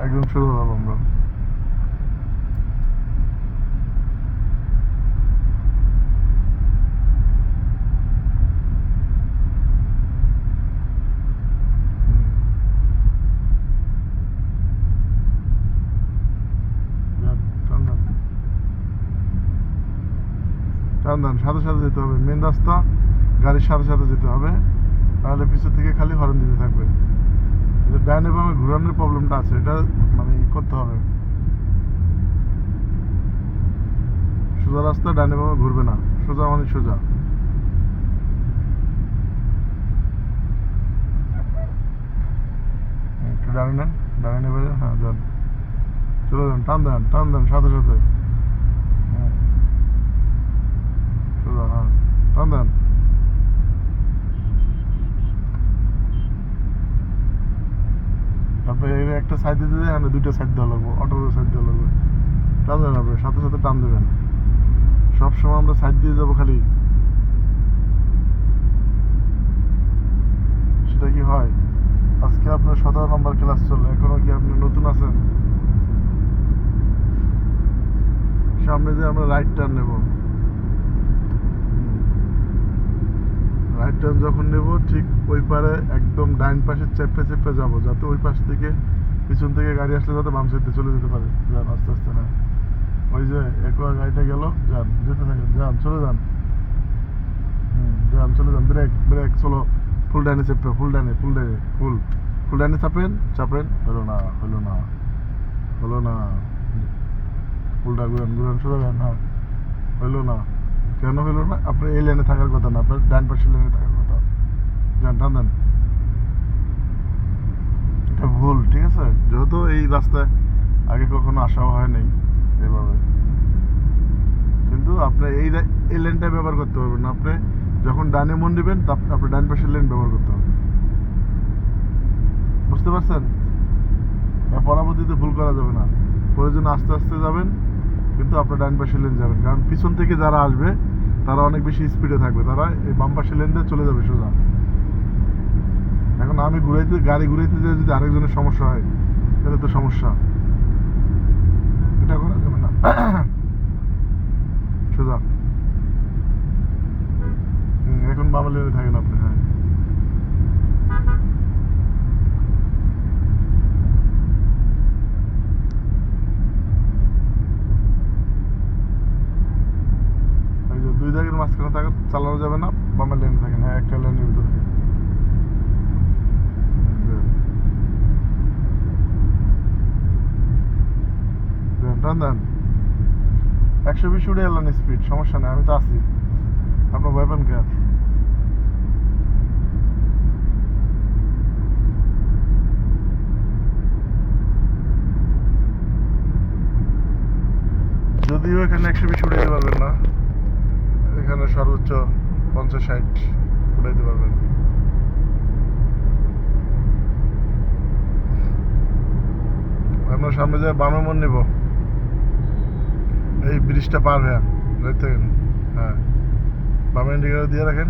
একদম সোজা যাবো আমরা। টান দেন, সাথে সাথে যেতে হবে, মেন রাস্তা, গাড়ির সাথে সাথে যেতে হবে, তাহলে পিছন থেকে খালি হর্ন দিতে থাকবে। ডাইনে বামে ঘুরানোর প্রবলেমটা আছে, এটা মানে করতে হবে। সোজা রাস্তা ডাইনে বামে ঘুরবে না, সোজা মানে সোজা। একটু ডানে নেন, ডানে নেবে, হ্যাঁ যান, চলে যান, টান দেন, টান দেন সাথে সাথে, সোজা, হ্যাঁ টান দেন। তারপরে এর একটা সাইড দিতে দেয়, হ্যাঁ দুইটা সাইড দেওয়া লাগবে, অটোর সাইড দেওয়া লাগবে। টান দেন, আপনি সাথে সাথে টান দেবেন। সবসময় আমরা সাইড দিয়ে যাবো খালি, সেটা কি হয়? আজকে আপনার 17 নম্বর ক্লাস চলে, এখনো কি আপনি নতুন আছেন? সামনে যে আমরা রাইট টার্ন নেব, রাইট টার্ন যখন নেব ঠিক ওই পারে একদম ডাইন পাশে চেপে চেপে যাবো, যাতে ওই পাশ থেকে পিছন থেকে গাড়ি আসলে যাতে বাম সাইডে চলে যেতে পারে। যান আস্তে আস্তে, না ওই যে একবার গাড়িটা গেল, যান যেতে থাকেন, যান চলে যান, যান চলে যান, ব্রেক ব্রেক, চলো ফুল ডাইনে চেপে, ফুল ডাইনে, ফুল ডাইনে, ফুল ফুল ডাইনে চাপেন, চাপেন, হলো না, হলো না, হলো না, ফুলটা ঘুরান, ঘুরান, সোজা যান, হ্যাঁ হইলো না। কেন হইলো না? আপনার এই লাইনে থাকার কথা না, আপনার ডান পাশের লাইনে থাকার কথা। যান টান দেন, এটা ভুল, ঠিক আছে? যেহেতু এই রাস্তায় আগে কখনো আসাও হয় নাই এভাবে, কিন্তু আপনি এই লাইনটা ব্যবহার করতে পারবেন না। আপনি যখন ডানে মন দিবেন, আপনি ডান পাশের লাইন ব্যবহার করতে হবে, বুঝতে পারছেন? পরবর্তীতে ভুল করা যাবে না, প্রয়োজনে আস্তে আস্তে যাবেন, কিন্তু আপনার ডান পাশের লেন যাবেন, কারণ পিছন থেকে যারা আসবে তারা অনেক বেশি স্পিডে থাকবে, তারা এই বাম পাশের লেন দিয়ে চলে যাবে সোজা। এখন আমি ঘুরাইতে, গাড়ি ঘুরাইতে যেয়ে যদি আরেকজনের সমস্যা হয়, তাহলে তো সমস্যা, এটা করা যাবে না। সোজা, এখন বাম লেনে থাকেন আপনি, হ্যাঁ এই যে দুই জায়গার মাঝখানে থাকা চালানো যাবে না, বামের লেনে থাকেন, হ্যাঁ একটা লেনের ভিতরে থাকেন। টান দেন, 120 উঠে এলেন স্পিড, সমস্যা নেই, আমি তো আছি, আপনার ভয় পান কে? যদিও এখানে 120 উঠাইতে পারবেন না, এখানে সর্বোচ্চ 50-60 উঠাইতে পারবেন। আপনার সামনে যে বামে মন নিব, এই ব্রিজটা পার হয়ে দেখতে, হ্যাঁ বামে ইন্ডিকেটর দিয়ে রাখেন,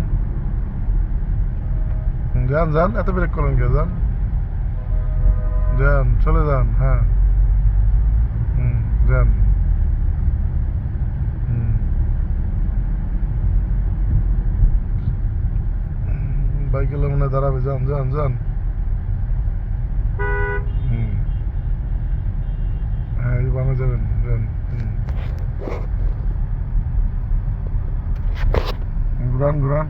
যান যান, এত ব্রেক করেন কে, যান যান, চলে যান, হ্যাঁ যান, বাইক এলে মনে হয় দাঁড়াবে, যান যান যান, হ্যাঁ এই বামে যাবেন, যান, ঘুরান ঘুরান,